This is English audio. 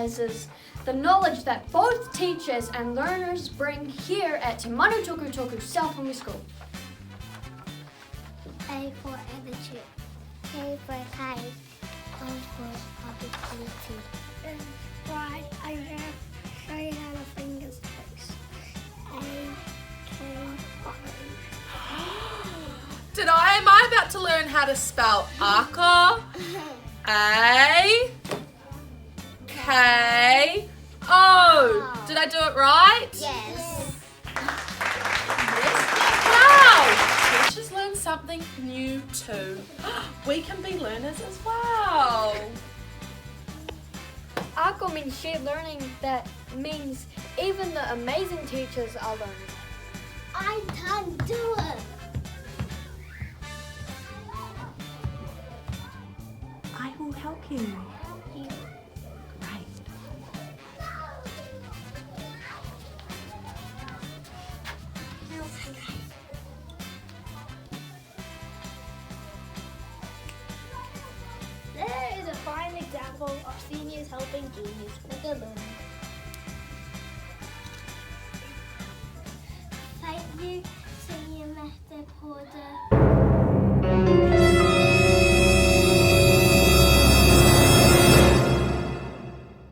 recognises the knowledge that both teachers and learners bring here at Te Manu Tuku Tuku South Primary School. A for attitude. K for kind. O for opportunity. And Y, I have show you how to finger space. A, K, Am I about to learn how to spell Aka? A, K, O. Did I do it right? Yes. Wow! Teachers learn something new too. We can be learners as well. ACO means shared learning. That means even the amazing teachers are learning. I can't do it. I will help you. Great. There is a fine example of seniors helping juniors with their learning.